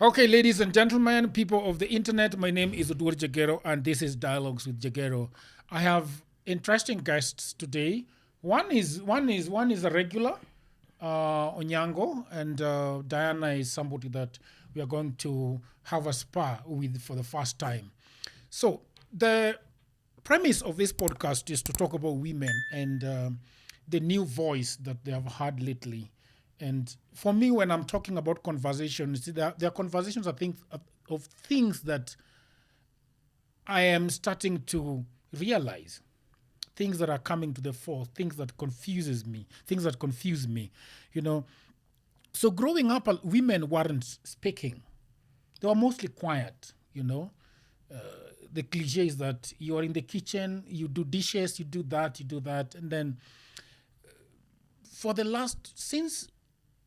Okay, ladies and gentlemen, people of the internet, my name is Odur Jagero, and this is Dialogues with Jagero. I have interesting guests today. One is a regular, Onyango, and Diana is somebody that we are going to have a spar with for the first time. So the premise of this podcast is to talk about women and the new voice that they have had lately. And for me, when I'm talking about conversations, there are conversations, I think, of things that I am starting to realize, things that are coming to the fore, things that confuse me, you know. So growing up, women weren't speaking. They were mostly quiet, you know. The cliche is that you are in the kitchen, you do dishes, you do that, and then since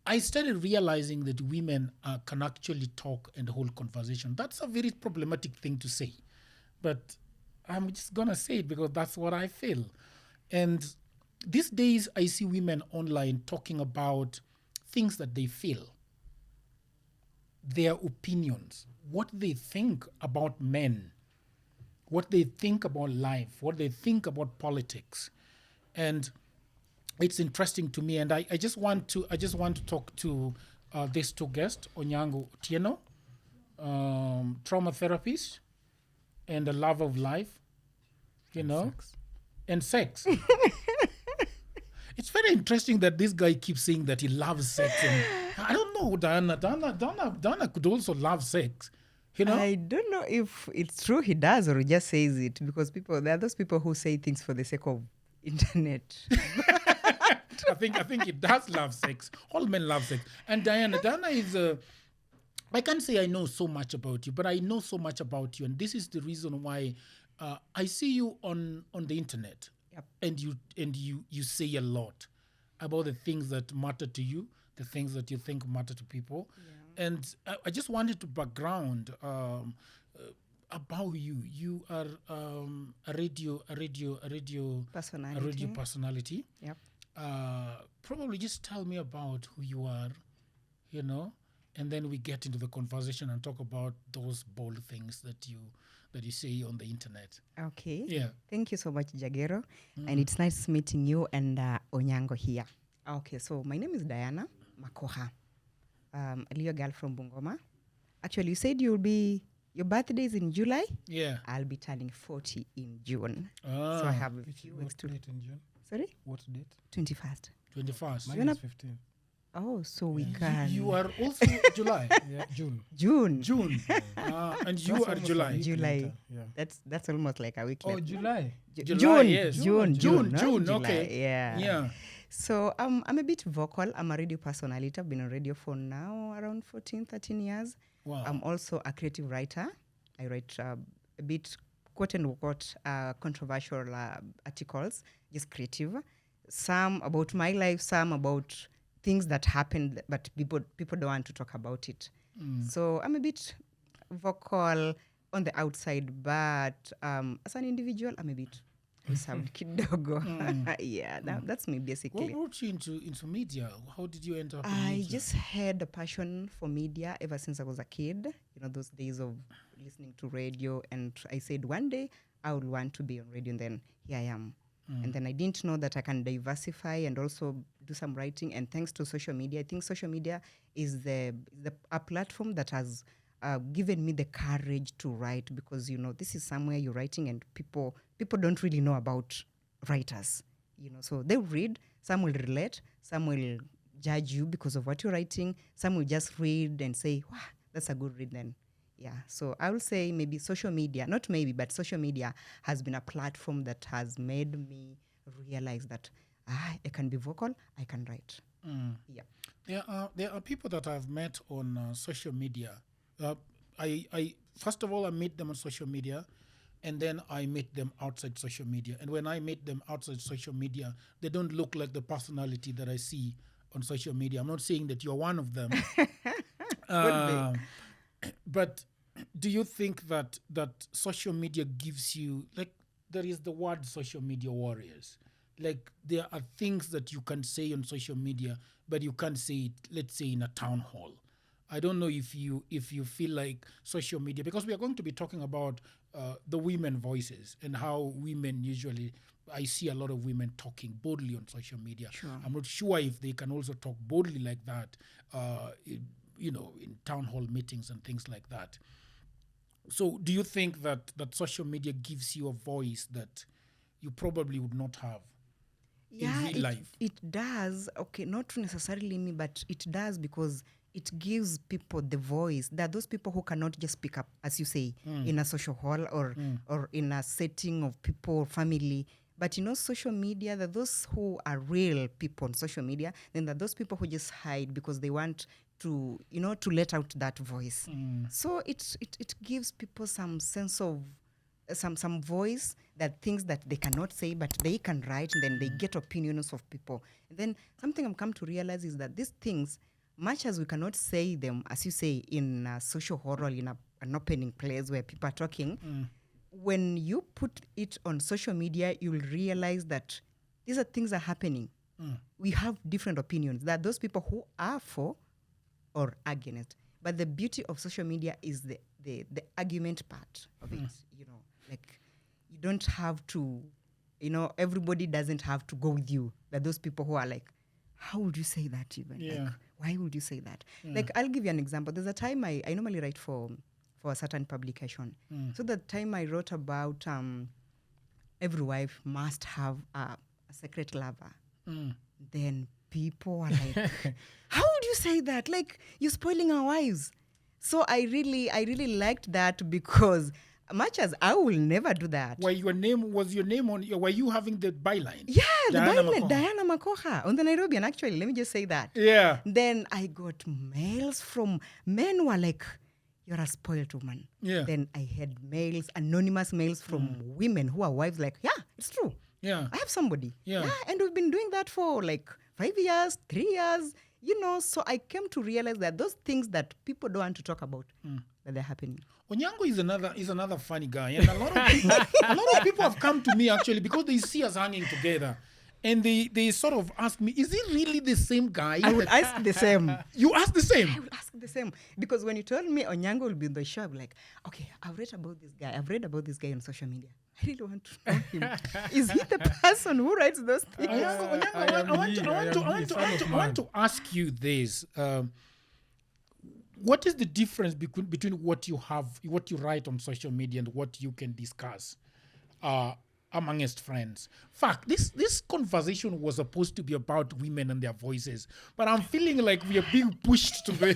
I started realizing that women can actually talk and hold conversation. That's a very problematic thing to say, but I'm just gonna say it because that's what I feel. And these days, I see women online talking about things that they feel, their opinions, what they think about men, what they think about life, what they think about politics, and it's interesting to me, and I just want to talk to these two guests, Onyango Tieno, trauma therapist and a love of life, and sex. It's very interesting that this guy keeps saying that he loves sex, and I don't know, Diana could also love sex. I don't know if it's true he does or he just says it, because there are those people who say things for the sake of internet. I think it does love sex. All men love sex. And Diana is I can't say I know so much about you, but I know so much about you, and this is the reason why I see you on the internet. Yep. And you say a lot about the things that matter to you, the things that you think matter to people. Yeah. And I just wanted to background about you. You are a radio personality. Yep. Probably just tell me about who you are, and then we get into the conversation and talk about those bold things that you say on the internet. Okay. Yeah. Thank you so much, Jagero. And it's nice meeting you and Onyango here. Okay, so my name is Dianah Makokha. A little girl from Bungoma. Actually, you said your birthday is in July? Yeah. I'll be turning 40 in June. Ah. So I have a few weeks to... Date in June? Sorry? What date? 21st. 21st. Mine is 15. Oh, so we can... You are also July. Yeah, June. June. And you are July. July. Yeah. That's almost like a week Oh, later. July. June. Yes. June. June. July. Okay. Yeah. So I'm a bit vocal. I'm a radio personality. I've been on radio for now around 14, 13 years. Wow. I'm also a creative writer. I write a bit quote and unquote controversial articles, just creative. Some about my life, some about things that happened, but people don't want to talk about it. So I'm a bit vocal on the outside, but as an individual, I'm a bit reserved kidogo. Yeah, that's me basically. What brought you into media? How did you end up in I media? just had a passion for media ever since I was a kid. Those days of listening to radio, and I said one day I would want to be on radio, and then here I am. And then I didn't know that I can diversify and also do some writing. And thanks to social media, I think social media is a platform that has given me the courage to write, because this is somewhere you're writing and people don't really know about writers. So they read, some will relate, some will judge you because of what you're writing, some will just read and say, wow, that's a good read then. Yeah, so I will say maybe social media, not maybe, but social media has been a platform that has made me realize that I can be vocal, I can write. Yeah. There are people that I've met on social media. I first of all, I meet them on social media, and then I meet them outside social media. And when I meet them outside social media, they don't look like the personality that I see on social media. I'm not saying that you're one of them. But do you think that social media gives you, like, there is the word social media warriors. Like, there are things that you can say on social media, but you can't say it, let's say, in a town hall. I don't know if you feel like social media, because we are going to be talking about the women voices and how women usually. I see a lot of women talking boldly on social media. Sure. I'm not sure if they can also talk boldly like that, in town hall meetings and things like that. So do you think that social media gives you a voice that you probably would not have in real life? It does. Okay, not necessarily me, but it does because it gives people the voice. There are those people who cannot just speak up, as you say, in a social hall or in a setting of people, family. But social media, there are those who are real people on social media. Then there are those people who just hide because they want to, to let out that voice. So it gives people some sense of some voice, that things that they cannot say, but they can write, and then they get opinions of people. And then something I've come to realize is that these things, much as we cannot say them, as you say, in a social hall or in an opening place where people are talking, when you put it on social media, you'll realize that these are things that are happening. We have different opinions. There are those people who are for or against. But the beauty of social media is the argument part of it. Like you don't have to, everybody doesn't have to go with you. There are those people who are like, how would you say that even? Yeah. Like, why would you say that? Like, I'll give you an example. There's a time I normally write for a certain publication. So the time I wrote about every wife must have a secret lover. Then people are like, how would you say that? Like, you're spoiling our wives. So I really liked that, because much as I will never do that. Were your name on? Were you having the byline? Yeah, the byline, Makokha. Dianah Makokha on the Nairobian. Actually, let me just say that. Yeah. Then I got mails from men who are like, "You're a spoiled woman." Yeah. Then I had mails, anonymous mails from women who are wives. Like, yeah, it's true. Yeah. I have somebody. Yeah. And we've been doing that for like 5 years, 3 years. So I came to realize that those things that people don't want to talk about, that they're happening. Onyango is another funny guy, and a lot of people have come to me actually because they see us hanging together, and they sort of ask me, "Is he really the same guy?" I would ask the same. You ask the same. I would ask the same, because when you told me Onyango will be on the show, I'm like, okay, I've read about this guy on social media. I really want to know him. Is he the person who writes those things? I want to ask you this. What is the difference between what you write on social media and what you can discuss amongst friends? Fuck, this conversation was supposed to be about women and their voices, but I'm feeling like we are being pushed to the...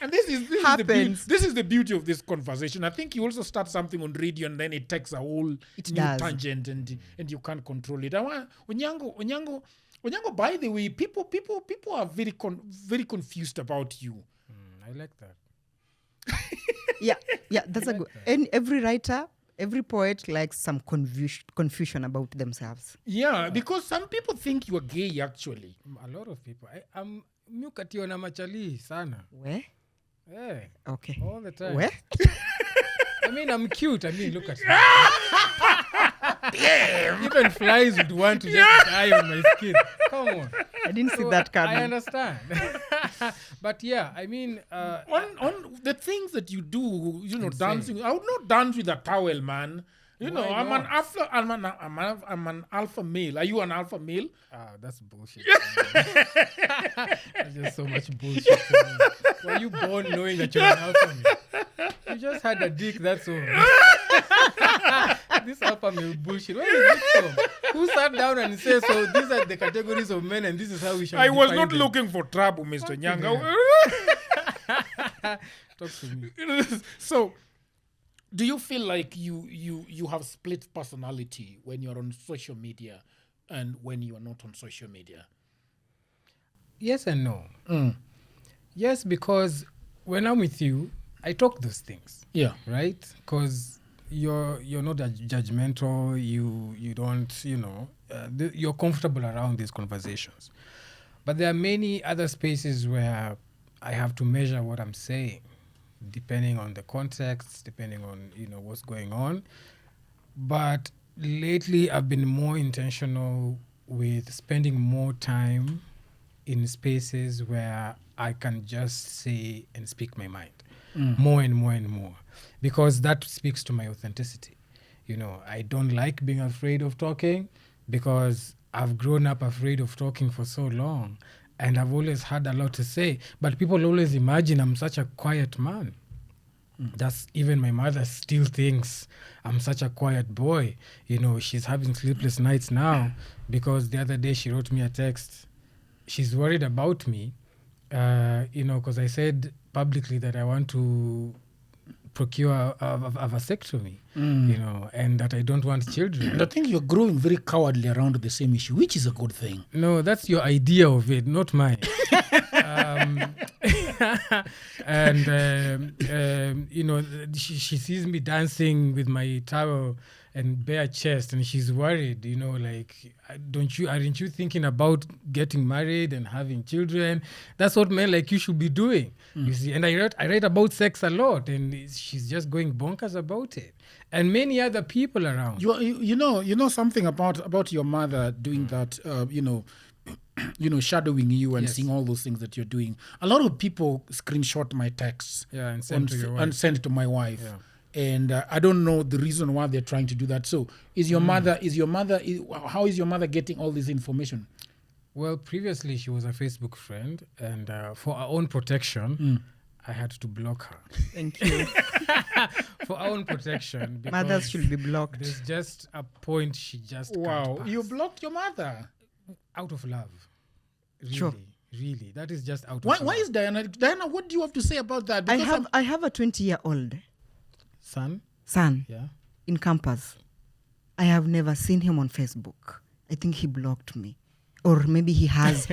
And this is the beauty of this conversation. I think you also start something on radio and then it takes a whole tangent and you can't control it. I want Onyango, by the way, people are very confused about you. I like that. Yeah, that's a good. And every writer, every poet likes some confusion about themselves. Yeah, because some people think you are gay actually. A lot of people. I'm mukationa machali sana. Where? Yeah. Okay. All the time. Where? I mean, I'm cute. I mean, look at me. Even flies would want to just die on my skin. Come on. I didn't see that coming. I understand. But yeah, I mean... on the things that you do, insane. dancing, I would not dance with a towel, man. Why I'm an alpha male. Are you an alpha male? That's bullshit. That's just so much bullshit. Were you born knowing that you're an alpha male? You just had a dick, that's all. This alpha male bullshit. Where is it from? Who sat down and said, so these are the categories of men and this is how we should I was not them. looking for trouble, Mr. Nyanga. Talk to me. So, do you feel like you have split personality when you're on social media and when you are not on social media? Yes and no. Yes, because when I'm with you, I talk those things. Yeah. Right? Because you're not judgmental. You don't, you're comfortable around these conversations. But there are many other spaces where I have to measure what I'm saying, depending on the context, depending on, what's going on. But lately, I've been more intentional with spending more time in spaces where I can just say and speak my mind more and more and more, because that speaks to my authenticity. You know, I don't like being afraid of talking because I've grown up afraid of talking for so long, and I've always had a lot to say, but people always imagine I'm such a quiet man. That's even my mother still thinks I'm such a quiet boy. You know, she's having sleepless nights now because the other day she wrote me a text. She's worried about me, you know, because I said publicly that I want to procure a vasectomy, you know, and that I don't want children. And I think you're growing very cowardly around the same issue, which is a good thing. No, that's your idea of it, not mine. And you know, she sees me dancing with my towel and bare chest, and she's worried. You know, like, aren't you thinking about getting married and having children? That's what men like you should be doing. You see, and I write about sex a lot, and she's just going bonkers about it, and many other people around. You know something about your mother doing that. You know, shadowing you and seeing all those things that you're doing. A lot of people screenshot my texts and send to your wife. And send it to my wife. Yeah. And I don't know the reason why they're trying to do that. So how is your mother getting all this information? Well, previously she was a Facebook friend, and for our own protection, I had to block her. Thank you. For our own protection. Because Mothers should be blocked. There's just a point she just can't pass. You blocked your mother? Out of love. Really, Sure. really. That is just out of love. Why is Dianah, what do you have to say about that? Because I have a 20-year-old Son? son in campus. I have never seen him on Facebook. I think he blocked me. Or maybe he has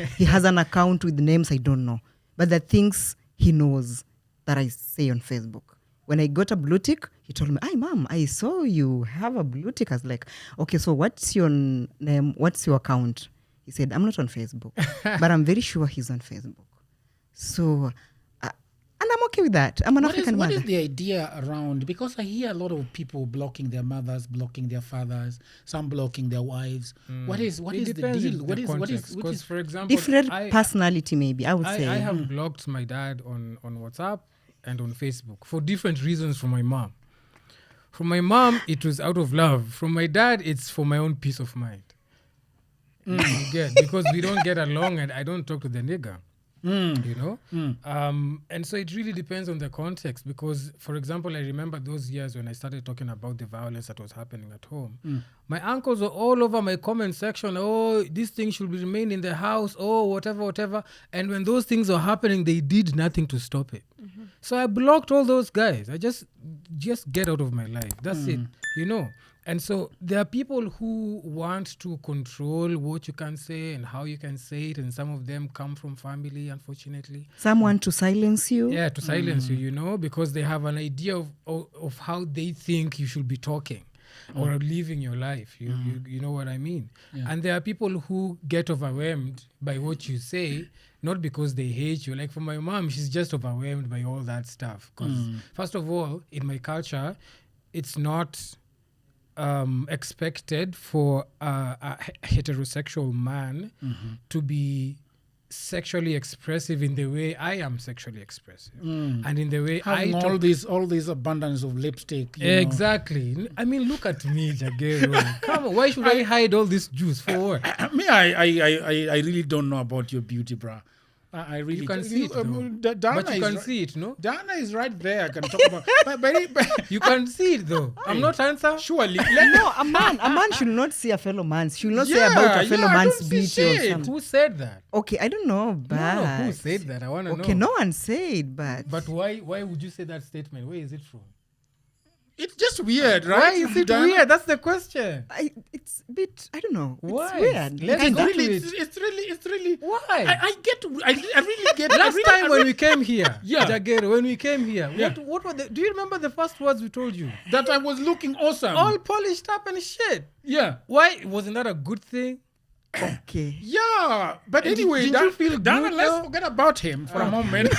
an account with names, I don't know. But the things he knows that I say on Facebook. When I got a blue tick, he told me, "Hey, Mom, I saw you have a blue tick." I was like, "Okay, so what's your name? What's your account?" He said, "I'm not on Facebook." But I'm very sure he's on Facebook. So, and I'm okay with that. I'm an African mother. What is the idea around? Because I hear a lot of people blocking their mothers, blocking their fathers, some blocking their wives. What is the deal? What is for example, different personality, maybe, I would say. I have blocked my dad on WhatsApp and on Facebook for different reasons from my mom. From my mom, it was out of love. From my dad, it's for my own peace of mind. You get, because we don't get along and I don't talk to the nigger. You know? And so it really depends on the context, because, for example, I remember those years when I started talking about the violence that was happening at home. My uncles were all over my comment section. "Oh, this thing should remain in the house. Oh, whatever. And when those things are happening, they did nothing to stop it. So I blocked all those guys. I just get out of my life. That's it, you know? And so there are people who want to control what you can say and how you can say it, and some of them come from family, unfortunately. Some want to silence you. Yeah, to silence you, you know, because they have an idea of how they think you should be talking or living your life. You know what I mean? Yeah. And there are people who get overwhelmed by what you say, not because they hate you. Like for my mom, she's just overwhelmed by all that stuff. Because first of all, in my culture, it's not expected for a heterosexual man to be sexually expressive in the way I am sexually expressive, and in the way having all this abundance of lipstick. Exactly. I mean, look at me, Jagero. Come on, why should I hide all this juice for what? I really don't know about your beauty, bruh. I really you can see it, though. But you can see it, no? Dianah is right there. I can talk about. But you can see it, though. I'm not answer. Surely, no. A man should not see a fellow man. She will not say about a fellow man's beauty or something. Who said that? Okay, I don't know, but no, who said that? I want to know. Okay, no one said, but why would you say that statement? Where is it from? It's just weird, right? Why is it weird? That's the question. It's a bit, I don't know. Why? It's weird. It's really. Why? I really get. Last time when we came here, yeah, Jagero, when we came here, yeah. What were do you remember the first words we told you? That I was looking awesome, all polished up and shit. Yeah. Why wasn't that a good thing? Okay. Yeah, but and anyway, did you feel Dianah, let's forget about him for a moment.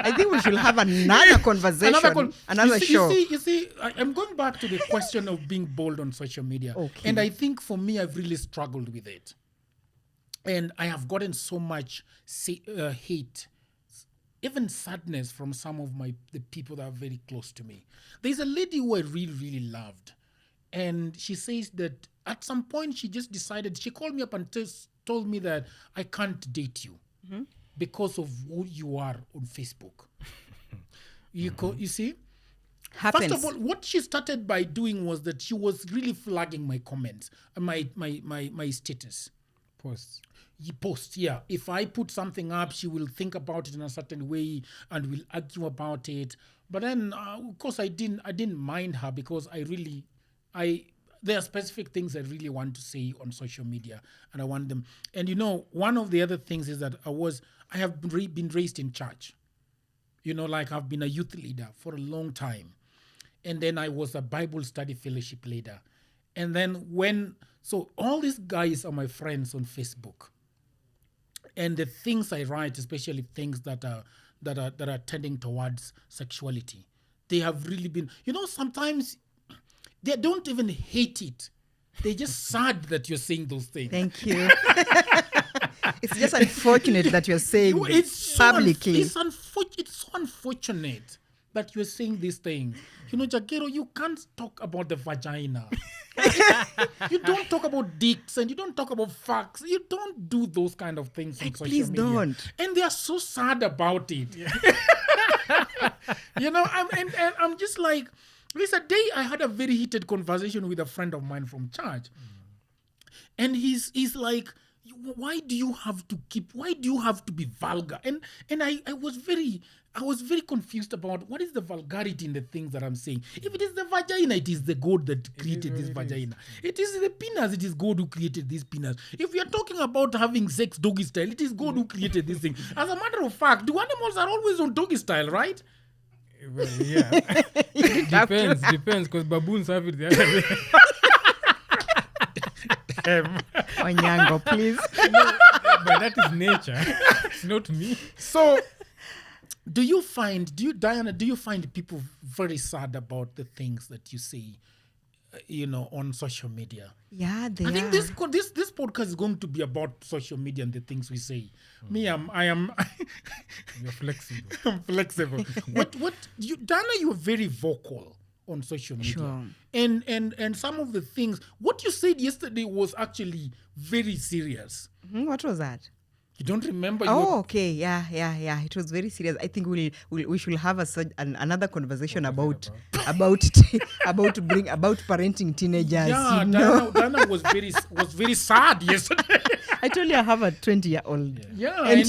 I think we should have another conversation, another show. You see, I'm going back to the question of being bold on social media. Okay. And I think for me, I've really struggled with it. And I have gotten so much hate, even sadness from some of the people that are very close to me. There's a lady who I really, really loved. And she says that at some point she just decided, she called me up and told me that I can't date you because of who you are on Facebook. You see? Happens. First of all, what she started by doing was that she was really flagging my comments, my status. Posts, yeah. If I put something up, she will think about it in a certain way and will argue about it. But then, of course, I didn't mind her because there are specific things I really want to say on social media, and I want them. And one of the other things is that I have been raised in church. Like I've been a youth leader for a long time, and then I was a Bible study fellowship leader, and then so all these guys are my friends on Facebook. And the things I write, especially things that are tending towards sexuality, they have really been, sometimes they don't even hate it. They're just sad that you're saying those things. Thank you. It's just unfortunate that you're saying it's publicly. It's so unfortunate that you're saying these things. Jagero, you can't talk about the vagina. You don't talk about dicks and you don't talk about fucks. You don't do those kind of things on social please media. Don't. And they are so sad about it. I'm just like, there's a day I had a very heated conversation with a friend of mine from church. And he's like, why do you have to be vulgar? And I was very confused about what is the vulgarity in the things that I'm saying. If it is the vagina, it is the God that created this vagina. It is the penis, it is God who created this penis. If we are talking about having sex doggy style, it is God who created this thing. As a matter of fact, the animals are always on doggy style, right? Well, yeah. Depends, because baboons have it the other way. Onyango, please. But that is nature. It's not me. So, Dianah, do you find people very sad about the things that you say, on social media? Yeah, they I are. think this podcast is going to be about social media and the things we say. Me, I am. You're flexible. I'm flexible. Dianah, you are very vocal on social media. Sure. And some of the things, what you said yesterday was actually very serious. What was that? You don't remember? Okay. Yeah. It was very serious. I think we should have another conversation about parenting teenagers. Yeah, Dianah was very sad yesterday. I told you I have a 20-year-old. Yeah, and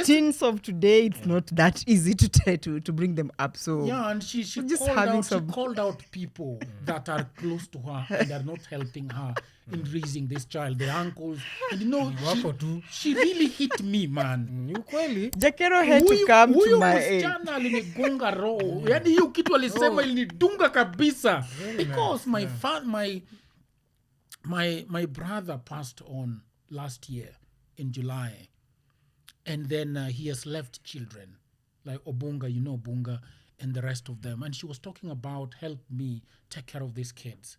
teens of today, it's not that easy to bring them up. So yeah, and she called out people that are close to her and are not helping her in raising this child, the uncles. And she really hit me, man. Jakero had to come to my aid. Alinigonga roho. Yaani hiyo kitu alisema ilinidunga kabisa. Because my brother passed on last year in July. And then he has left children like Obunga, Obunga, and the rest of them. And she was talking about help me take care of these kids.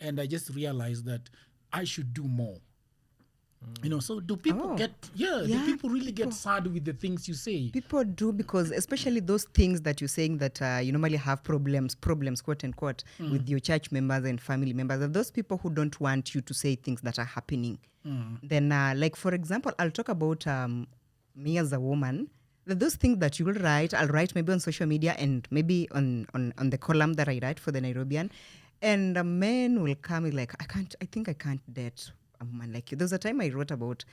And I just realized that I should do more. So do people do people really get sad with the things you say? People do, because especially those things that you're saying that you normally have problems, quote unquote, with your church members and family members, are those people who don't want you to say things that are happening. Then, like, for example, I'll talk about me as a woman. Those things that you will write, I'll write maybe on social media and maybe on the column that I write for the Nairobian. And a man will come like, I think I can't date a woman like you. There was a time I wrote about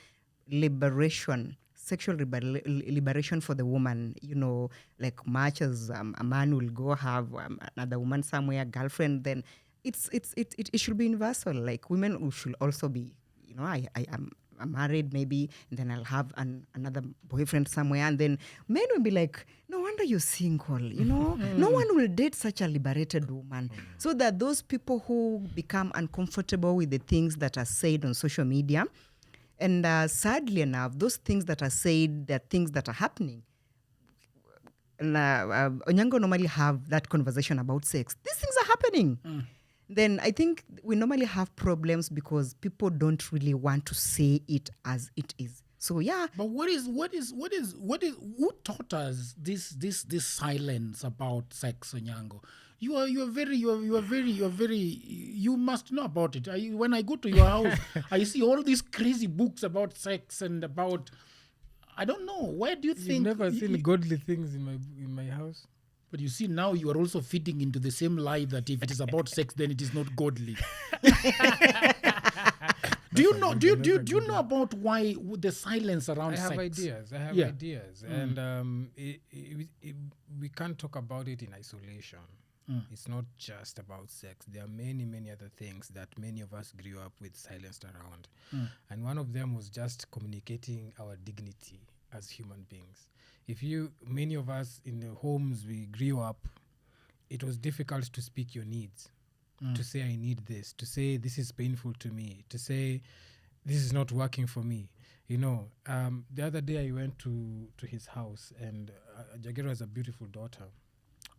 sexual liberation for the woman. Like much as a man will go have another woman somewhere, girlfriend, then it should be universal. Like women should also be, I'm married maybe, and then I'll have another boyfriend somewhere, and then men will be like, no wonder you're single, no one will date such a liberated woman. So that those people who become uncomfortable with the things that are said on social media, and sadly enough, those things that are said, they're things that are happening. And Onyango normally have that conversation about sex. These things are happening. then I think we normally have problems because people don't really want to say it as it is. So yeah, But who taught us this silence about sex, Onyango? You must know about it. When I go to your house, I see all these crazy books about sex and about, I don't know, where do you You've think? never seen godly things in my house. But you see, now you are also fitting into the same lie that if it is about sex, then it is not godly. Do you know about why the silence around I sex? have ideas. Yeah. And we can't talk about it in isolation. It's not just about sex. There are many, many other things that many of us grew up with silenced around. And one of them was just communicating our dignity as human beings. Many of us in the homes we grew up, it was difficult to speak your needs, to say I need this, to say this is painful to me, to say this is not working for me. The other day I went to his house, and Jagero has a beautiful daughter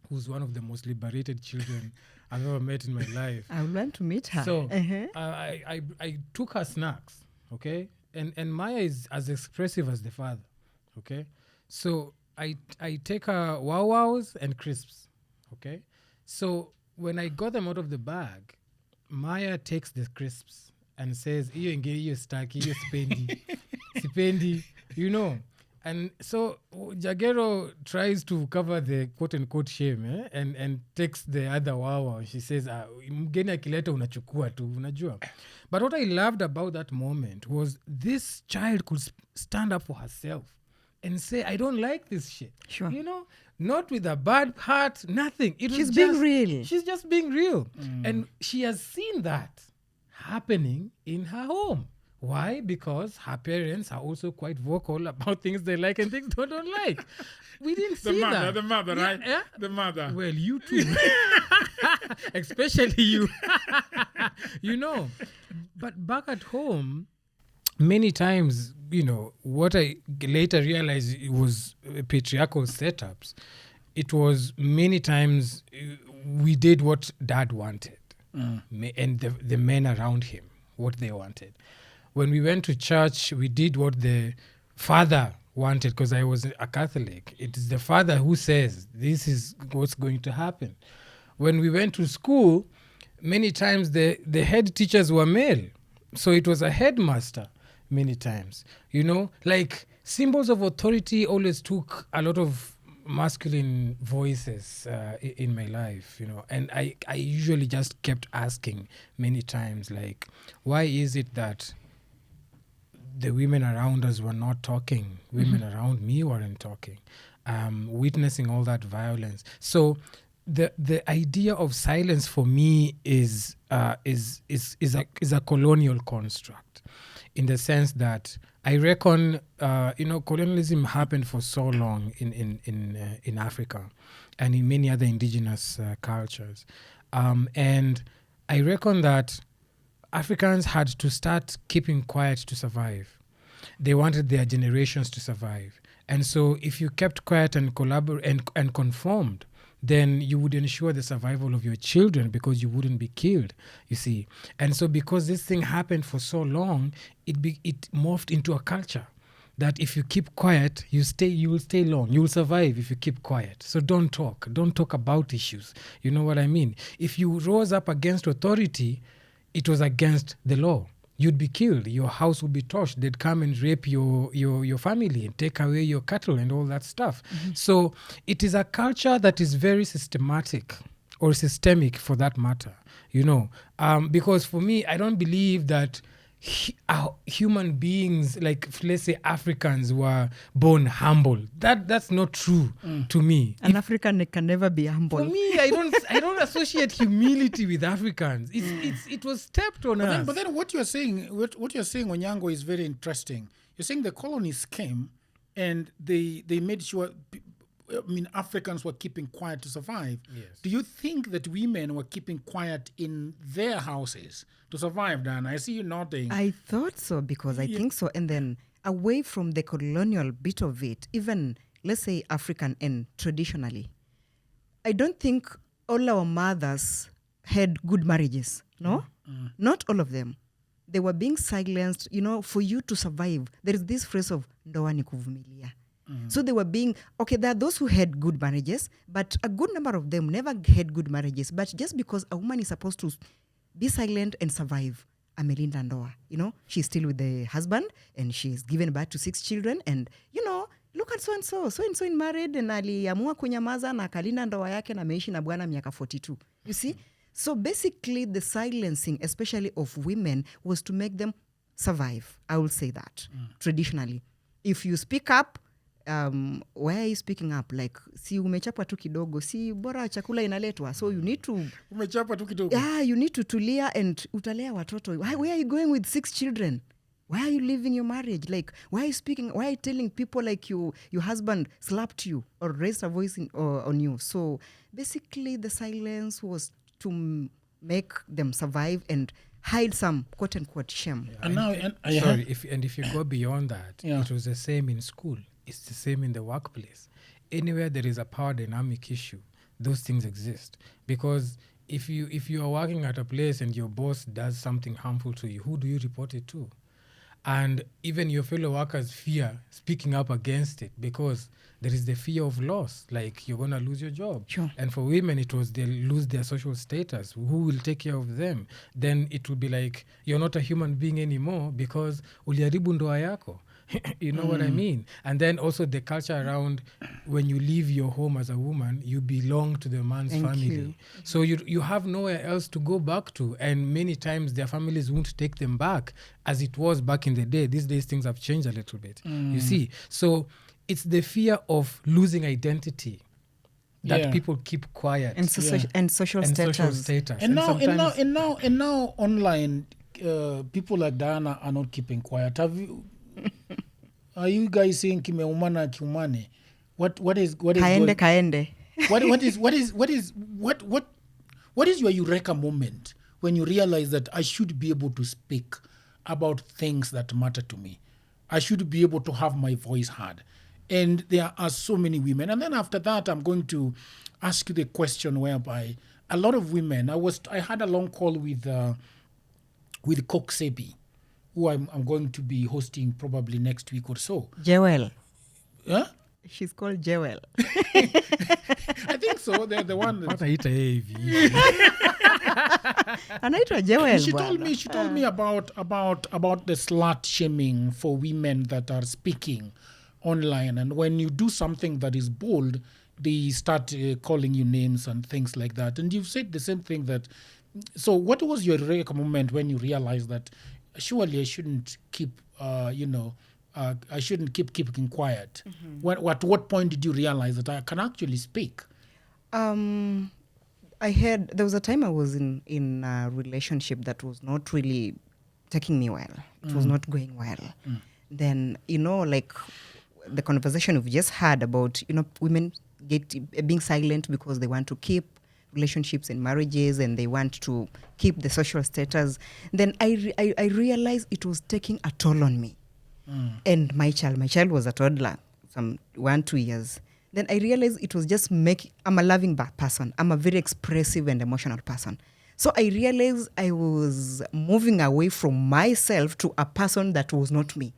who's one of the most liberated children I've ever met in my life. I would want to meet her. So I took her snacks, okay? And Maya is as expressive as the father, okay? So I take her Wow Wows and crisps, okay? So when I got them out of the bag, Maya takes the crisps and says, "Iyo nge iyo staki, iyo sipendi," And so Jagero tries to cover the quote-unquote shame, and takes the other wawa. She says, mgeni akileta unachukua tu, unajua. But what I loved about that moment was this child could stand up for herself and say, I don't like this shit. Sure. Not with a bad heart, nothing. She's being real. She's just being real. And she has seen that happening in her home. Why? Because her parents are also quite vocal about things they like and things they don't like. We didn't see that. The mother, Yeah, right? yeah? The mother. Well, you too. Especially you. But back at home, many times, what I later realized it was patriarchal setups. It was many times we did what dad wanted, and the men around him, what they wanted. When we went to church, we did what the father wanted, because I was a Catholic. It is the father who says, this is what's going to happen. When we went to school, many times the head teachers were male. So it was a headmaster many times. Like symbols of authority always took a lot of masculine voices in my life, and I usually just kept asking many times, like, why is it that the women around us were not talking? Women around me weren't talking, witnessing all that violence. So the idea of silence for me is a colonial construct, in the sense that I reckon colonialism happened for so long in Africa and in many other indigenous cultures, and I reckon that Africans had to start keeping quiet to survive. They wanted their generations to survive. And so if you kept quiet and collaborate and conformed, then you would ensure the survival of your children, because you wouldn't be killed, you see. And so because this thing happened for so long, it morphed into a culture that if you keep quiet, you will stay long. You will survive if you keep quiet. So don't talk about issues. You know what I mean? If you rose up against authority, it was against the law. You'd be killed. Your house would be torched. They'd come and rape your family and take away your cattle and all that stuff. So it is a culture that is very systematic, or systemic for that matter, because for me, I don't believe that human beings, like let's say Africans, were born humble. That's not true to me. An African can never be humble. For me, I don't associate humility with Africans. It was stepped on us. But then what you're saying, Onyango, is very interesting. You're saying the colonists came and they made sure Africans were keeping quiet to survive. Yes. Do you think that women were keeping quiet in their houses to survive, Dianah? I see you nodding. I thought so, because I think so. And then away from the colonial bit of it, even let's say African and traditionally, I don't think all our mothers had good marriages, no? Not all of them. They were being silenced, for you to survive. There is this phrase of ndoa ni kuvumilia. So they were being, okay, there are those who had good marriages, but a good number of them never had good marriages. But just because a woman is supposed to be silent and survive, amelinda ndoa, she's still with the husband and she's given birth to 6 children and, look at so-and-so in married and aliamua kunyamaza na akalinda ndoa yake na ameishi na bwana miaka 42. You see? So basically the silencing, especially of women, was to make them survive. I will say that traditionally. If you speak up, why are you speaking up? Like, si umechapa tu kidogo, si bora chakula inaletwa. So you need to... Umechapa tu kidogo. Yeah, you need to tulia and utalea watoto. Where are you going with 6 children? Why are you leaving your marriage? Like, why are you telling people like your husband slapped you or raised a voice on you? So basically the silence was to make them survive and hide some quote unquote shame. Yeah. If you go beyond that, it was the same in school. It's the same in the workplace. Anywhere there is a power dynamic issue, those things exist. Because if you are working at a place and your boss does something harmful to you, who do you report it to? And even your fellow workers fear speaking up against it because there is the fear of loss, like you're going to lose your job. Sure. And for women, it was they lose their social status. Who will take care of them? Then it will be like, you're not a human being anymore because uliharibu ndoa yako. You know what I mean? And then also the culture around when you leave your home as a woman, you belong to the man's family. You. So you have nowhere else to go back to. And many times their families won't take them back as it was back in the day. These days things have changed a little bit. You see? So it's the fear of losing identity that people keep quiet. And, social status. And now online, people like Diana are not keeping quiet. Are you guys saying kimeumana kiumane? What is kaende? What is your Eureka moment when you realize that I should be able to speak about things that matter to me? I should be able to have my voice heard. And there are so many women. And then after that, I'm going to ask you the question whereby a lot of women, I had a long call with Koksebi, who I'm going to be hosting probably next week or so. Jewel. Huh? She's called Jewel. I think so. They're the one. Anaitwa Jewel. She told me about the slut shaming for women that are speaking online, and when you do something that is bold, they start calling you names and things like that. And you've said the same thing that. So, what was your moment when you realized that? Surely I shouldn't keep, I shouldn't keep keeping quiet. At what point did you realize that I can actually speak? There was a time I was in a relationship that was not really taking me well. It was not going well. Then, like the conversation we've just had about, women being silent because they want to keep relationships and marriages and they want to keep the social status. Then I realized it was taking a toll on me. And my child was a toddler, some 1-2 years. Then I realized it was just I'm a loving person. I'm a very expressive and emotional person. So I realized I was moving away from myself to a person that was not me.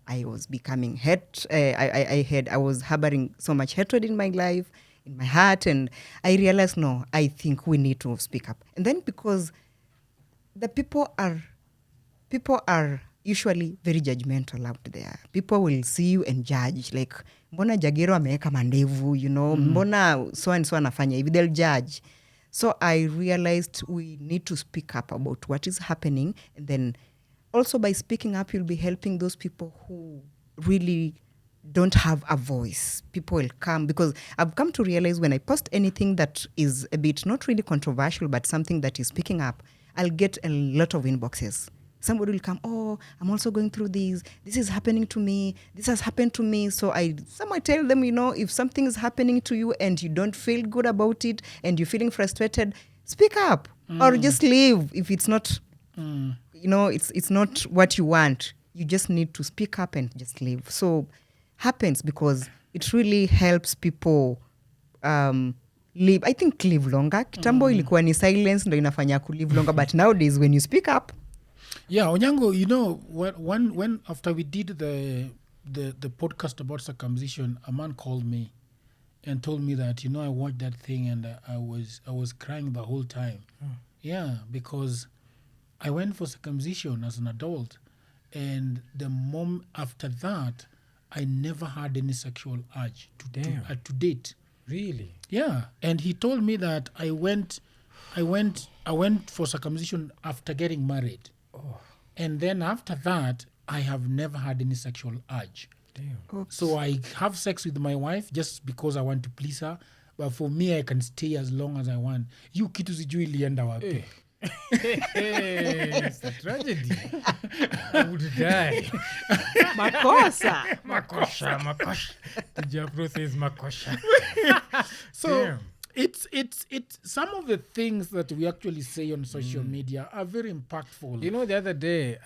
I was becoming I was harboring so much hatred in my life, in my heart, and I realized, no, I think we need to speak up. And then because the people are usually very judgmental out there. People will see you and judge, like, mbona Jagero ameweka mandevu, mbona so and so anafanya hivi, they'll judge. So I realized we need to speak up about what is happening, and then also by speaking up, you'll be helping those people who really don't have a voice. People will come, because I've come to realize when I post anything that is a bit not really controversial, but something that is picking up, I'll get a lot of inboxes. Somebody will come, oh, I'm also going through this. This is happening to me. This has happened to me. So I tell them, if something is happening to you and you don't feel good about it and you're feeling frustrated, speak up or just leave. If it's not, it's not what you want. You just need to speak up and just leave. So happens because it really helps people live, I think live longer. Kitambo ilikuwa ni silence ndo inafanya ku live longer, but nowadays when you speak up. Yeah, Onyango, you know, when after we did the podcast about circumcision, a man called me and told me that, you know, I watched that thing and I was crying the whole time. Yeah, because I went for circumcision as an adult, and the mom after that, I never had any sexual urge to date. Really? Yeah, and he told me that I went for circumcision after getting married. Oh, And then after that, I have never had any sexual urge. damn. Oops. So I have sex with my wife just because I want to please her. But for me, I can stay as long as I want. You kitu sijui ilienda wapi. It's a tragedy. I would die. Makosha. The process makosha. So Damn. it's some of the things that we actually say on social media are very impactful. You know, the other day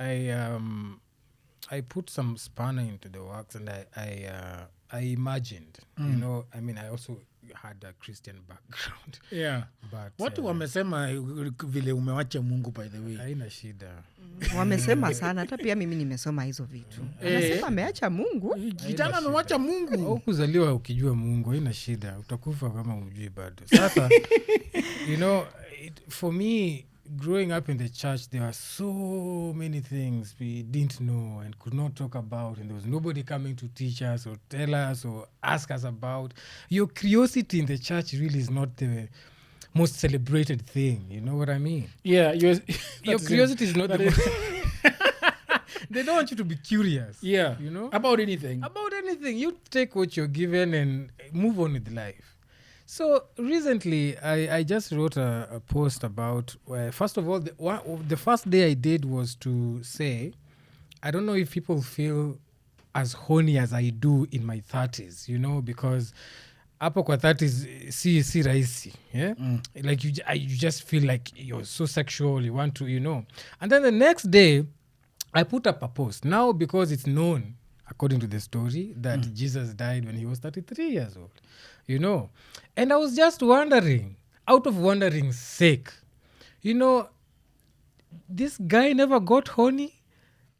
I put some spanner into the works, and I imagined. You know, I mean, I also had a Christian background, Yeah. but Watu wamesema vile umewacha Mungu, by the way. haina shida. Wamesema sana, hata pia mimi nimesoma hizo vitu. Anasema ameacha Mungu. Kijana amewacha Mungu. Au kuzaliwa ukijua Mungu haina shida, utakufa kama umjui bado. Sasa you know, for me, growing up in the church, there were so many things we didn't know and could not talk about, and there was nobody coming to teach us or tell us or ask us about. Your curiosity in the church really is not the most celebrated thing. You know what I mean? Yeah, Your curiosity is not the most... They don't want you to be curious. Yeah. You know? About anything. About anything. You take what you're given and move on with life. So recently, I just wrote a post about, first of all, the first day I did was to say, I don't know if people feel as horny as I do in my 30s, you know, because hapo kwa 30s, si rahisi, yeah? Like you just feel like you're so sexual, you want to, you know. And then the next day, I put up a post. Now, because it's known, according to the story, that Jesus died when he was 33 years old, you know. And I was just wondering, out of wondering's sake, you know, this guy never got horny,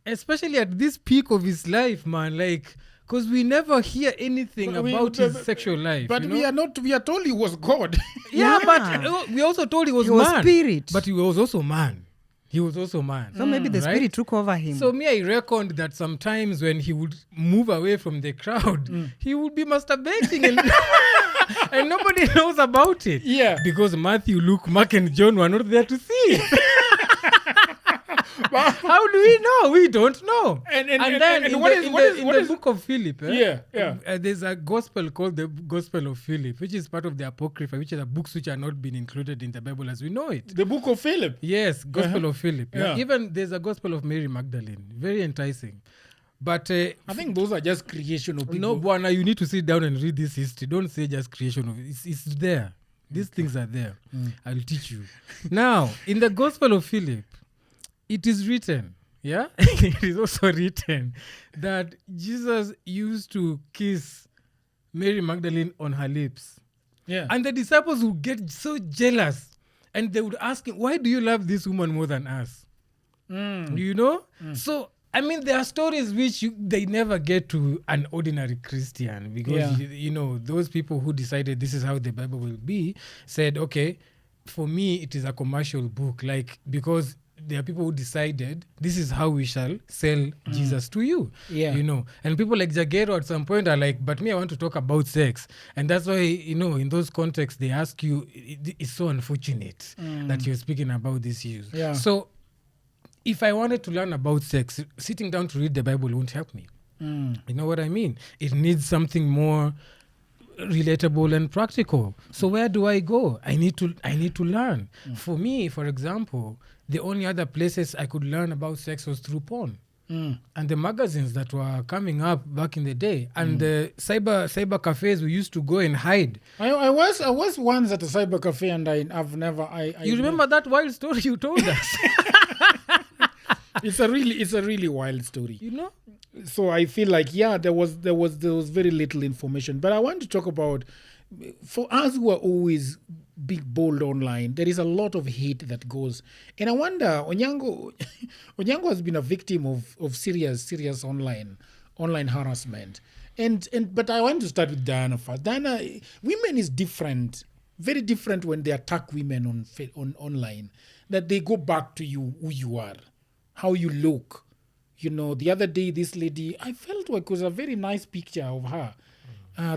especially at this peak of his life, man. Like, because we never hear anything about his sexual life. But you know? we are told he was God. Yeah, Yeah. but we also told he was He was man. spirit. But he was also man. He was also man. So maybe the right? spirit took over him. So me, I reckoned that sometimes when he would move away from the crowd, he would be masturbating and, and nobody knows about it. Yeah. Because Matthew, Luke, Mark and John were not there to see it. How do we know? We don't know. And then in the is book of Philip, Yeah. there's a gospel called the Gospel of Philip, which is part of the Apocrypha, which are the books which are not been included in the Bible as we know it. the book of Philip? Yes, Gospel of Philip. Yeah. Even there's a Gospel of Mary Magdalene. Very enticing. But I think those are just creation of people. no, Bwana, you need to sit down and read this history. Don't say just creation of it's there. These things are there. I'll teach you. Now, in the Gospel of Philip, it is written, yeah? It is also written that Jesus used to kiss Mary Magdalene on her lips. Yeah. And the disciples would get so jealous and they would ask him, why do you love this woman more than us? You know? So, I mean, there are stories which they never get to an ordinary Christian because, you know, those people who decided this is how the Bible will be said, okay, for me, it is a commercial book. Like, because there are people who decided this is how we shall sell Jesus to you. Yeah. You know, and people like Jagero at some point are like, but me, I want to talk about sex. And that's why, you know, in those contexts, they ask you, it's so unfortunate that you're speaking about these issues. Yeah. So if I wanted to learn about sex, sitting down to read the Bible won't help me. You know what I mean? It needs something more relatable and practical. So where do I go? I need to learn. For me, for example, the only other places I could learn about sex was through porn. And the magazines that were coming up back in the day, and the cyber cafes we used to go and hide. I was once at a cyber cafe and I've never You remember that wild story you told us? It's a really wild story. You know? So I feel like there was very little information. But I want to talk about for us who are always big bold online, there is a lot of hate that goes. And I wonder, Onyango Onyango has been a victim of serious online harassment. And but I want to start with Dianah first. Dianah, women is different, very different when they attack women on online. That they go back to you, who you are, how you look. The other day, this lady, I felt like it was a very nice picture of her.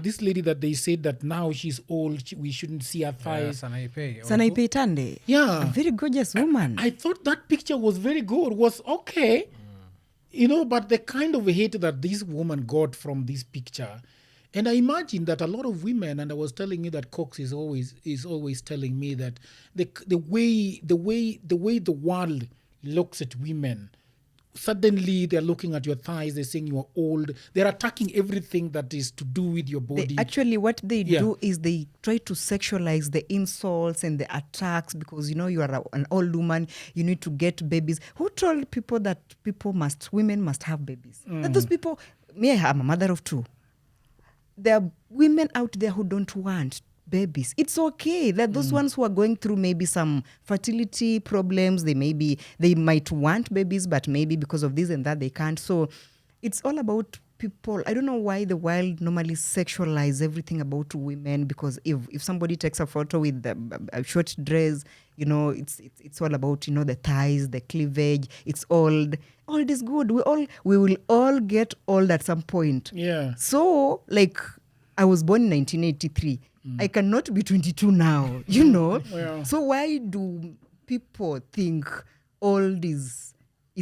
This lady that they said that now she's old, we shouldn't see her thighs. Sanaipe Tande. Yeah. A very gorgeous woman. I thought that picture was very good, was okay. But the kind of hate that this woman got from this picture. And I imagine that a lot of women, and I was telling you that Cox is always telling me that the way the world looks at women, suddenly they're looking at your thighs, they're saying you are old, they're attacking everything that is to do with your body. Actually, what they do is they try to sexualize the insults and the attacks because, you are an old woman, you need to get babies. Who told people that women must have babies? That those people, I'm a mother of two. There are women out there who don't want babies. It's okay. That those ones who are going through maybe some fertility problems, they might want babies, but maybe because of this and that they can't. So it's all about people. I don't know why the world normally sexualize everything about women, because if somebody takes a photo with a short dress, it's all about, the thighs, the cleavage. It's old. Old is good. We will all get old at some point. Yeah. So, I was born in 1983. I cannot be 22 now, Yeah. So why do people think old is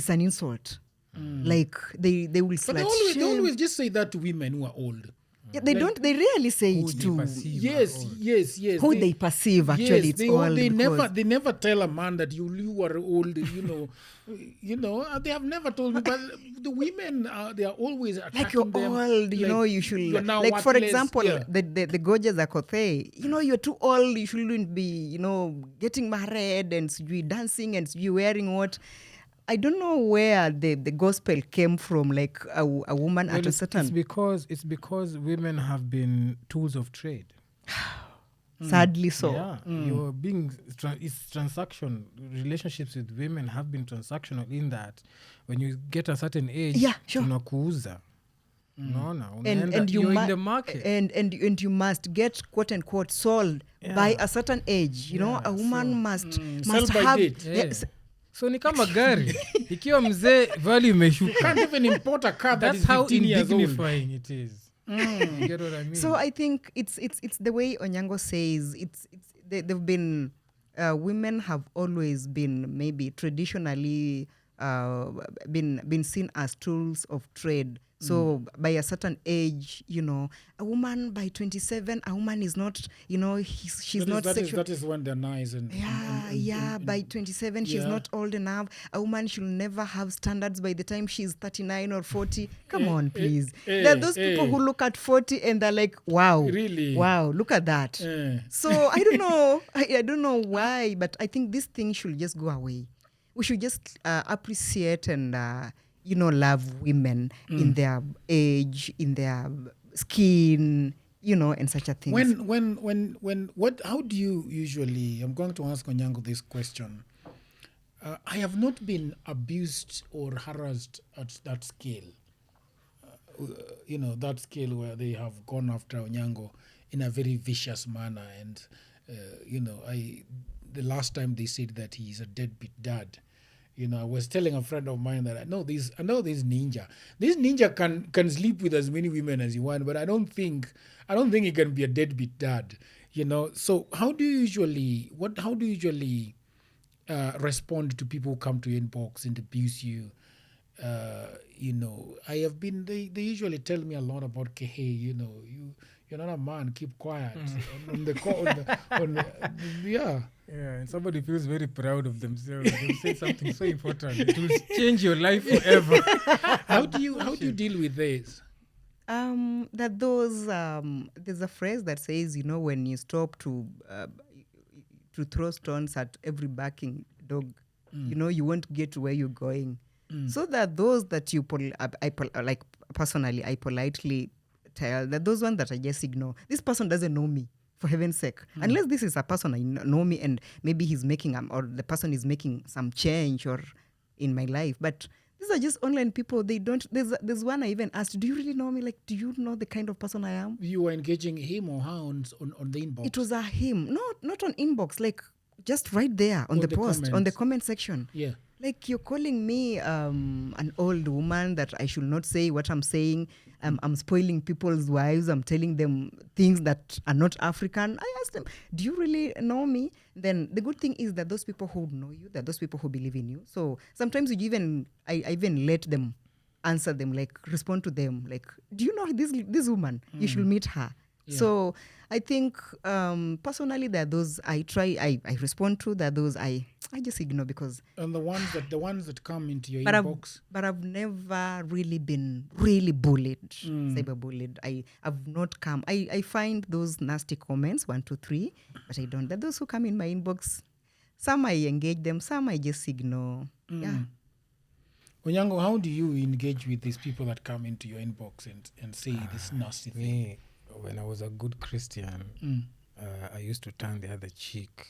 an insult? Like they will But they always just say that to women who are old. Yeah, they don't. They rarely say it to. Yes. Who they perceive actually. Yes, they never tell a man that you are old. They have never told me. But the women, they are always attacking Like you're them. old, you should. Like for example, the gorgeous Akothe, you're too old. You shouldn't be, getting married and you dancing and you wearing what. I don't know where the gospel came from, like a woman at a certain... It's because women have been tools of trade. Sadly so. Yeah. You're being... It's transaction. Relationships with women have been transactional in that when you get a certain age, unakuuza. And you're in the market. And you must get quote unquote sold by a certain age. A woman must have... So ni kama gari ikiwa mzee value imeshuka. Can't even import a car that is 15 years old. That's how indignifying it is. You get what I mean? So I think it's the way Onyango says. They've been women have always been maybe traditionally been seen as tools of trade. So by a certain age, a woman by 27, a woman is not, she's not sexual. That is when they're nice. By 27, she's not old enough. A woman should never have standards by the time she's 39 or 40. Come on, please. There are those people who look at 40 and they're like, wow. Really? Wow, look at that. So I don't know. I don't know why, but I think this thing should just go away. We should just appreciate and... love women in their age, in their skin, and such a thing. How do you usually, I'm going to ask Onyango this question. I have not been abused or harassed at that scale. That scale where they have gone after Onyango in a very vicious manner. And, the last time they said that he is a deadbeat dad, I was telling a friend of mine that I know this ninja. This ninja can sleep with as many women as he wants, but I don't think he can be a deadbeat dad. So how do you usually respond to people who come to your inbox and abuse you? I have been. They usually tell me a lot about Kehe. You're not a man. Keep quiet. Yeah, and somebody feels very proud of themselves. They say something so important. It will change your life forever. How do you deal with this? That those there's a phrase that says, when you stop to throw stones at every barking dog, you won't get to where you're going. So that those that you personally, I politely tell that those ones that I just ignore. This person doesn't know me. for heaven's sake. Unless this is a person I know me and maybe he's making or the person is making some change or in my life. But these are just online people. They don't. There's one I even asked, do you really know me? Like, do you know the kind of person I am? You were engaging him or her on the inbox? It was a him. Not on inbox. Like, just right there on the post, on the comment section. Yeah. Like, you're calling me an old woman that I should not say what I'm saying. I'm spoiling people's wives. I'm telling them things that are not African. I asked them, do you really know me? Then the good thing is that those people who know you, that those people who believe in you. So sometimes I even let them answer them, like respond to them. Like, do you know this woman? You should meet her. Yeah. So I think personally there are those I respond to, there are those I just ignore because and the ones that come into your inbox. But I've never really been really bullied, cyber bullied. I've not come. I find those nasty comments 1, 2, 3, but I don't. There are those who come in my inbox. Some I engage them, some I just ignore. Yeah. Onyango, how do you engage with these people that come into your inbox and say this nasty thing? When I was a good Christian, I used to turn the other cheek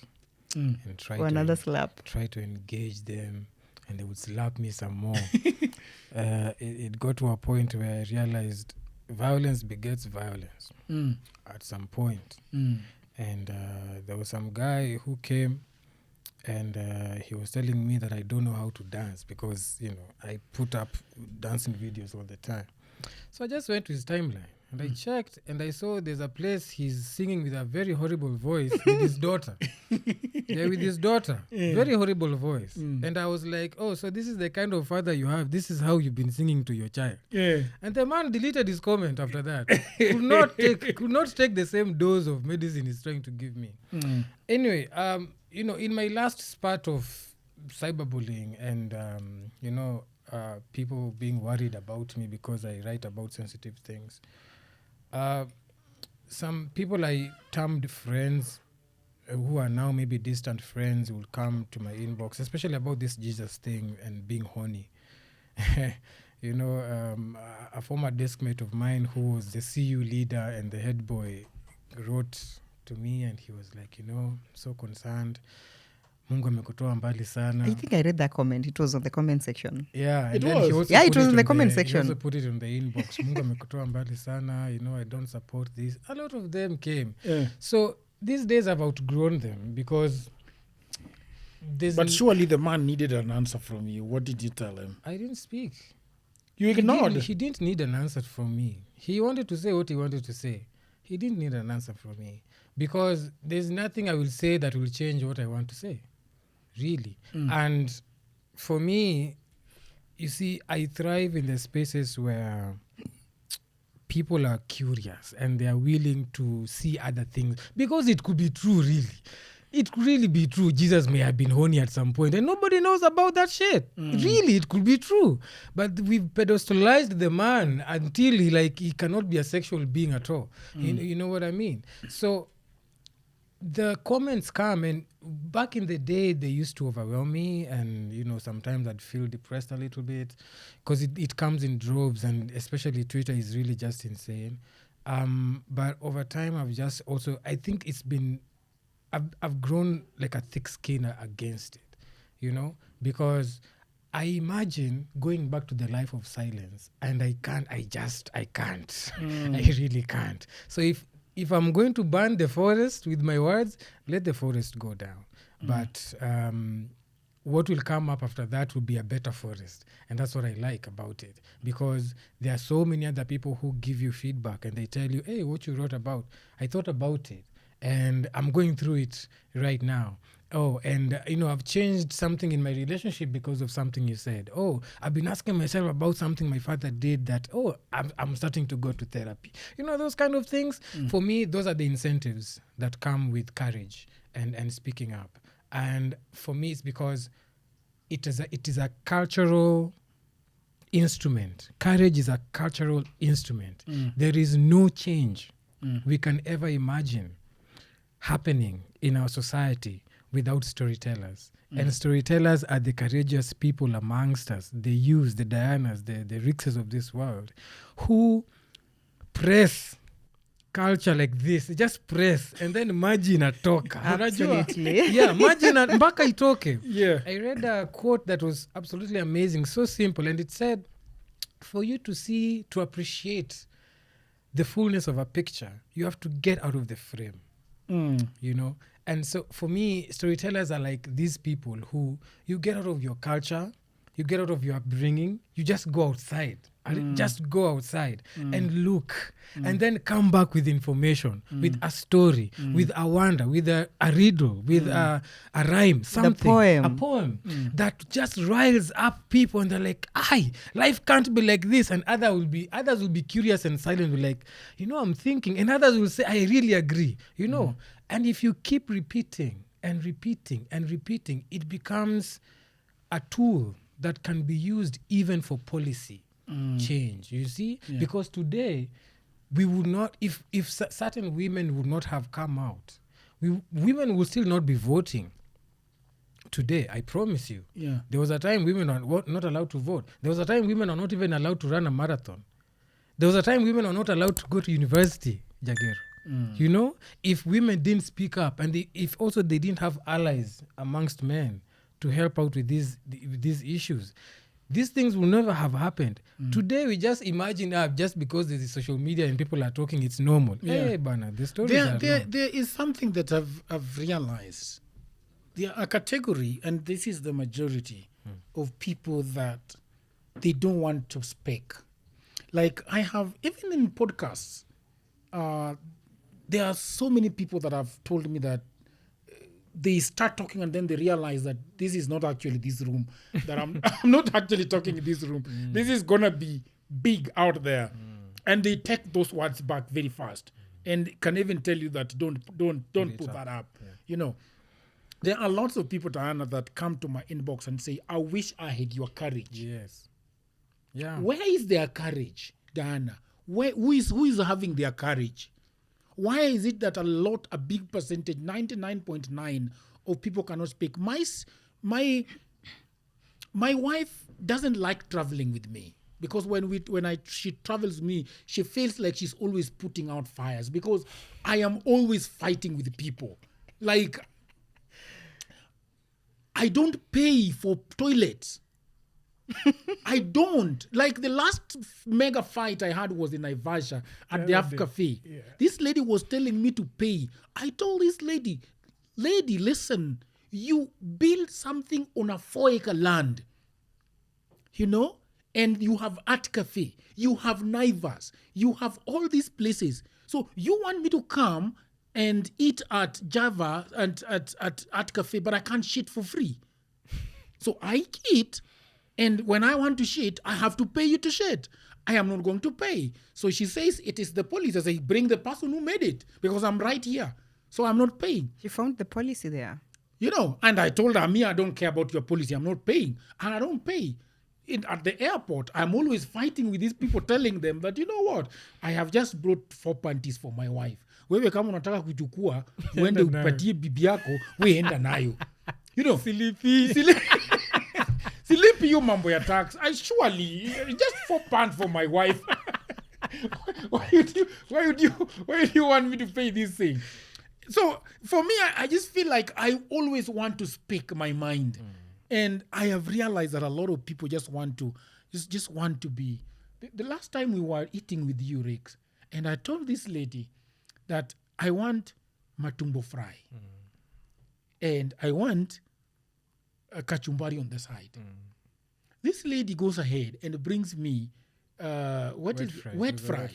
and try to engage them, and they would slap me some more. It got to a point where I realized violence begets violence at some point. And there was some guy who came and he was telling me that I don't know how to dance because, I put up dancing videos all the time. So I just went to his timeline. And I checked and I saw there's a place he's singing with a very horrible voice with his daughter. With his daughter. Very horrible voice. And I was like, oh, so this is the kind of father you have. This is how you've been singing to your child. And the man deleted his comment after that. Could not take the same dose of medicine he's trying to give me. Anyway, in my last spurt of cyberbullying and, people being worried about me because I write about sensitive things, some people I termed friends who are now maybe distant friends will come to my inbox, especially about this Jesus thing and being horny. A former deskmate of mine who was the CU leader and the head boy wrote to me and he was like, so concerned. Mungu amekutoa mbali sana. I think I read that comment. It was on the comment section. Yeah, it was. It was in the comment section. He also put it in the inbox. Mungu amekutoa mbali sana. I don't support this. A lot of them came. So these days I've outgrown them because But surely the man needed an answer from you. What did you tell him? I didn't speak. You ignored? He didn't need an answer from me. He wanted to say what he wanted to say. He didn't need an answer from me because there's nothing I will say that will change what I want to say. Really. And for me, you see, I thrive in the spaces where people are curious and they are willing to see other things because it could be true, really. It could really be true. Jesus may have been horny at some point and nobody knows about that shit. Really, it could be true. But we've pedestalized the man until he cannot be a sexual being at all. You know what I mean? So the comments come, and back in the day, they used to overwhelm me, and sometimes I'd feel depressed a little bit because it comes in droves, and especially Twitter is really just insane. But over time, I think it's been, I've grown like a thick skin against it, because I imagine going back to the life of silence, and I can't. I really can't. So if I'm going to burn the forest with my words, let the forest go down. But what will come up after that will be a better forest. And that's what I like about it. Because there are so many other people who give you feedback and they tell you, hey, what you wrote about, I thought about it. And I'm going through it right now. Oh, and, I've changed something in my relationship because of something you said. Oh, I've been asking myself about something my father did that, I'm starting to go to therapy. Those kind of things. For me, those are the incentives that come with courage and speaking up. And for me, it's because it is a cultural instrument. Courage is a cultural instrument. There is no change we can ever imagine happening in our society without storytellers. And storytellers are the courageous people amongst us, the youths, the Dianas, the Rixes of this world, who press culture like this, just press and then maji inatoka. Unajua? Absolutely. Yeah, maji mpaka itoke. Yeah. I read a quote that was absolutely amazing, so simple, and it said, for you to appreciate the fullness of a picture, you have to get out of the frame, you know? And so for me, storytellers are like these people who you get out of your culture, you get out of your upbringing, you just go outside. Just go outside and look, and then come back with information, with a story, with a wonder, with a riddle, with a rhyme, something, a poem that just riles up people, and they're like, "Aye, life can't be like this." And others will be curious and silent, like, I'm thinking, and others will say, "I really agree," And if you keep repeating and repeating and repeating, it becomes a tool that can be used even for policy change, you see? Yeah. Because today, we would not, if certain women would not have come out, women would still not be voting today, I promise you. Yeah. There was a time women are not allowed to vote. There was a time women are not even allowed to run a marathon. There was a time women are not allowed to go to university, Jagero. If women didn't speak up, and if also they didn't have allies amongst men to help out with these issues, these things will never have happened. Today, we just imagine just because there's social media and people are talking, it's normal. Yeah. Hey, Bana, the stories there is something that I've realized. There are a category, and this is the majority of people that they don't want to speak. Like I have, even in podcasts, there are so many people that have told me that they start talking and then they realize that this is not actually this room, that I'm not actually talking in this room. This is going to be big out there. And they take those words back very fast and can even tell you that don't put that up. Yeah. There are lots of people, Diana, that come to my inbox and say, I wish I had your courage. Yes. Yeah. Where is their courage, Diana? Who is having their courage? Why is it that a big percentage, 99.9 of people cannot speak? My wife doesn't like traveling with me because when she travels with me, she feels like she's always putting out fires because I am always fighting with people. Like, I don't pay for toilets. I don't. Like the last mega fight I had was in Naivasha at the Af Cafe. Yeah. This lady was telling me to pay. I told this lady, listen, you build something on a 4-acre land, and you have Art Cafe, you have Naivas, you have all these places. So you want me to come and eat at Java and at Art Cafe, but I can't shit for free. So I eat. And when I want to shit, I have to pay you to shit. I am not going to pay. So she says, it is the police. I say, bring the person who made it because I'm right here. So I'm not paying. She found the policy there. And I told her, I don't care about your policy. I'm not paying. And I don't pay. At the airport, I'm always fighting with these people, telling them that, you know what? I have just brought 4 panties for my wife. Wewe kama unataka kuchukua, uende upatie bibi yako, we enda nayo. Silipi you mambo ya tax. I surely just 4 pounds for my wife. Why would you want me to pay this thing? So for me, I just feel like I always want to speak my mind, and I have realized that a lot of people just want to be. The last time we were eating with you, Rix, and I told this lady that I want matumbo fry, and I want a kachumbari on the side. This lady goes ahead and brings me wet fry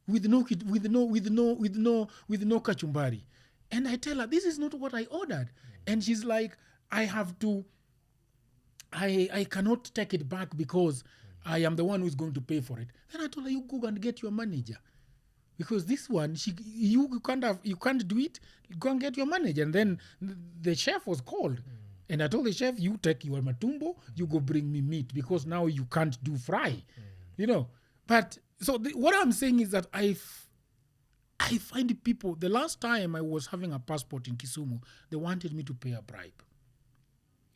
with no kachumbari, and I tell her this is not what I ordered, and she's like, I cannot take it back because I am the one who's going to pay for it. Then I told her, you go and get your manager, because this one you can't do it. Go and get your manager. And then the chef was called. And I told the chef, you take your matumbo, you go bring me meat because now you can't do fry, But so what I'm saying is that I find people, the last time I was having a passport in Kisumu, they wanted me to pay a bribe,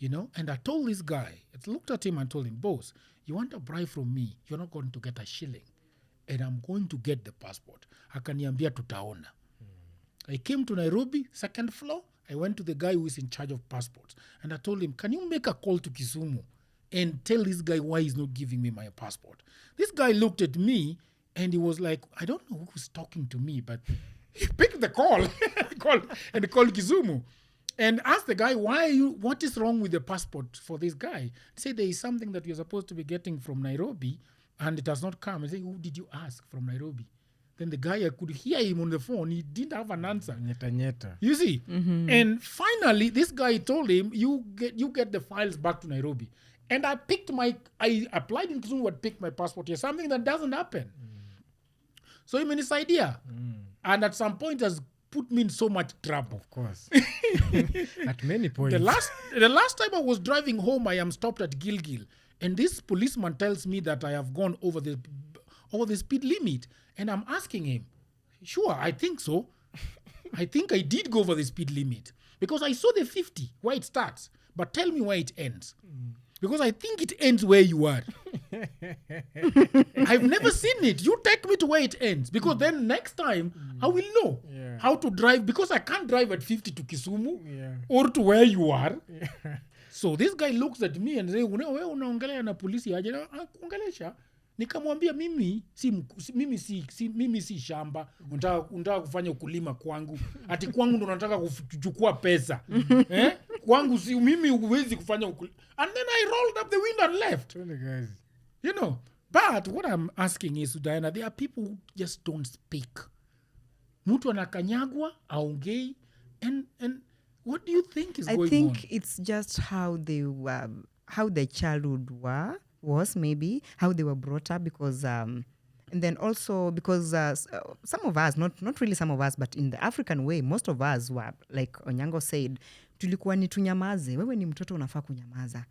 And I told this guy, I looked at him and told him, boss, you want a bribe from me, you're not going to get a shilling. and I'm going to get the passport. Akaniambia tutaona. I came to Nairobi, second floor. I went to the guy who is in charge of passports. And I told him, can you make a call to Kisumu and tell this guy why he's not giving me my passport? This guy looked at me and he was like, I don't know who's talking to me, but he picked the call and called Kisumu and asked the guy, what is wrong with the passport for this guy? He said, there is something that you're supposed to be getting from Nairobi and it has not come. I said, who did you ask from Nairobi? Then the guy, I could hear him on the phone. He didn't have an answer. Nyeta. You see? And finally, this guy told him, you get the files back to Nairobi. And I applied in Kisumu and picked my passport here, something that doesn't happen. So he made this idea. And at some point has put me in so much trouble. Of course. At many points. The last time I was driving home, I am stopped at Gilgil. And this policeman tells me that I have gone over the speed limit. And I'm asking him, sure, I think so. I think I did go over the speed limit. Because I saw the 50, where it starts. But tell me where it ends. Because I think it ends where you are. I've never seen it. You take me to where it ends. Because then next time, I will know how to drive. Because I can't drive at 50 to Kisumu or to where you are. So this guy looks at me and says, wewe unaongelea na polisi aje? Ongelesha. Nikamwambia mimi si shamba, unataka kufanya ukulima kwangu. Ati kwangu ndo unataka kuchukua pesa. Kwangu si mimi huwezi kufanya ukulima. And then I rolled up the window and left. You know, but what I'm asking is, Diana, there are people who just don't speak. Mtu anakanyagwa, aongei, and what do you think is going on? I think it's just how their childhood was maybe, how they were brought up, because and then also because some of us, not really some of us, but in the African way, most of us were, like Onyango said, tulikuwa ni tunyamaze. Wewe ni mtoto unafaa kunyamaza.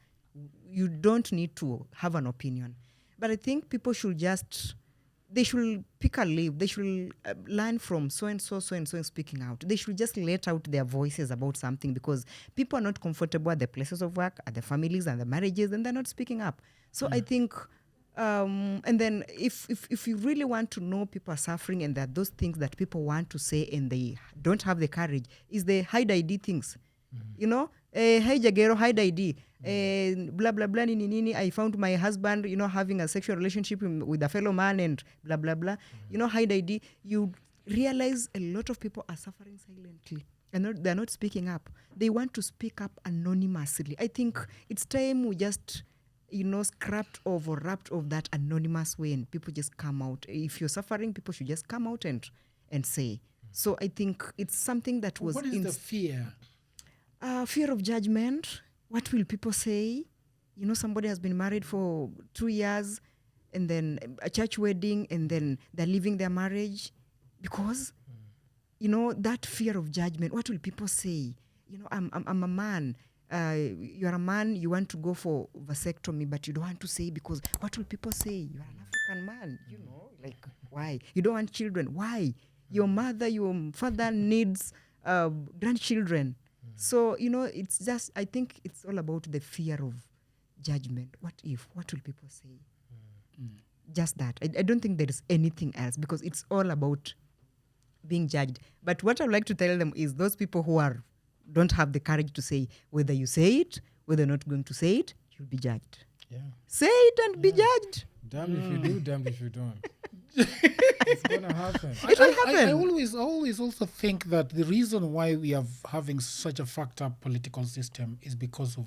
You don't need to have an opinion. But I think people should they should pick a leaf. They should learn from so-and-so speaking out. They should just let out their voices about something, because people are not comfortable at the places of work, at the families and the marriages, and they're not speaking up. So I think, and then if you really want to know people are suffering and that those things that people want to say and they don't have the courage, is the hide ID things. You know, hey Jagero, hide ID. Blah blah blah nini. I found my husband, having a sexual relationship with a fellow man and blah blah blah. Hide ID. You realize a lot of people are suffering silently and they're not speaking up. They want to speak up anonymously. I think it's time we just scrapped off or wrapped off that anonymous way and people just come out. If you're suffering, people should just come out and say. So I think it's something that was. What is the fear? Fear of judgment. What will people say? Somebody has been married for 2 years and then a church wedding and then they're leaving their marriage because, that fear of judgment. What will people say? I'm a man. You're a man, you want to go for vasectomy, but you don't want to say because what will people say? You're an African man, like why? You don't want children. Why? Your father needs grandchildren. So, it's just, I think it's all about the fear of judgment. What will people say? Just that. I don't think there is anything else because it's all about being judged. But what I'd like to tell them is those people who don't have the courage to say whether you say it, whether you're not going to say it, you'll be judged. Yeah. Say it and be judged. Damned if you do, damned if you don't. It's gonna happen. It will happen. I always also think that the reason why we are having such a fucked up political system is because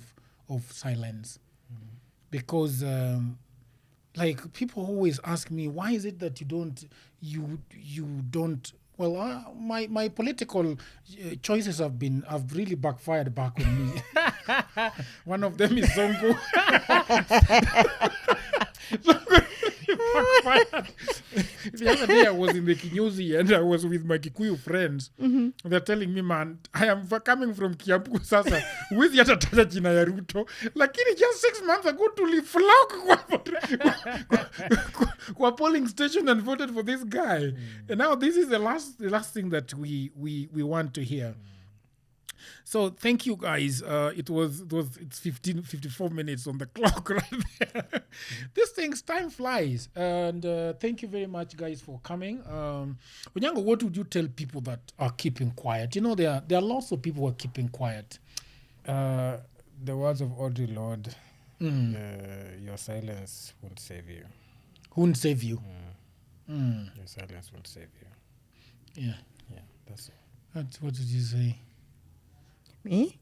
of silence. Because like people always ask me, why is it that you don't well, my political choices have really backfired back on me. One of them is Zongo. The other day I was in the Kinyozi and I was with my Kikuyu friends. They're telling me, man, I am coming from Kiambu sasa. Huwezi hata taja jina ya Ruto. Lakini just 6 months ago tuliflock kwa polling station and voted for this guy. And now this is the last thing that we want to hear. So thank you guys. It's 54 minutes on the clock right there. This thing's time flies. And thank you very much guys for coming. Onyango, what would you tell people that are keeping quiet? You know, there are lots of people who are keeping quiet. The words of Audre Lorde, your silence won't save you. Won't save you. Your silence won't save you. Yeah. Yeah, that's all. What did you say? Me?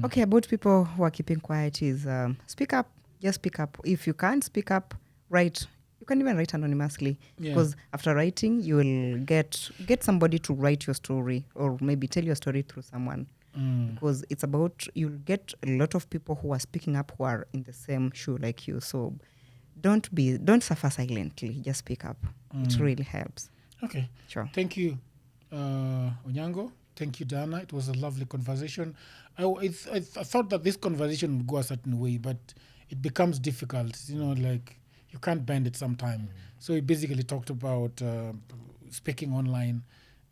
Okay, about people who are keeping quiet is speak up. Just speak up. If you can't speak up, write. You can even write anonymously, because after writing, you will get somebody to write your story, or maybe tell your story through someone. Because it's about, you'll get a lot of people who are speaking up who are in the same shoe like you. So don't suffer silently. Just speak up. It really helps. Okay. Sure. Thank you, Onyango. Thank you, Dianah. It was a lovely conversation. I thought that this conversation would go a certain way, but it becomes difficult. You know, like you can't bend it sometime. So we basically talked about speaking online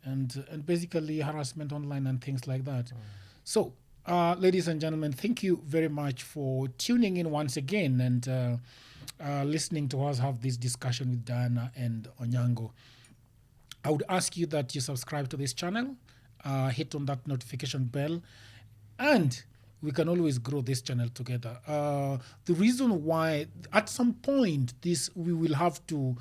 and basically harassment online and things like that. So, ladies and gentlemen, thank you very much for tuning in once again and listening to us have this discussion with Dianah and Onyango. I would ask you that you subscribe to this channel, hit on that notification bell, and we can always grow this channel together. The reason why, at some point, we have to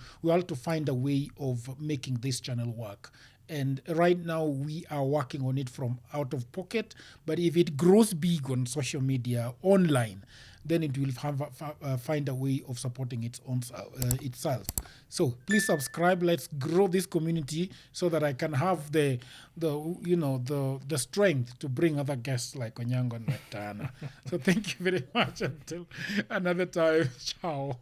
find a way of making this channel work. And right now we are working on it from out of pocket. But if it grows big on social media, online, then it will find a way of supporting its own itself. So please subscribe. Let's grow this community so that I can have the strength to bring other guests like Onyango and Dianah. So thank you very much. Until another time. Ciao.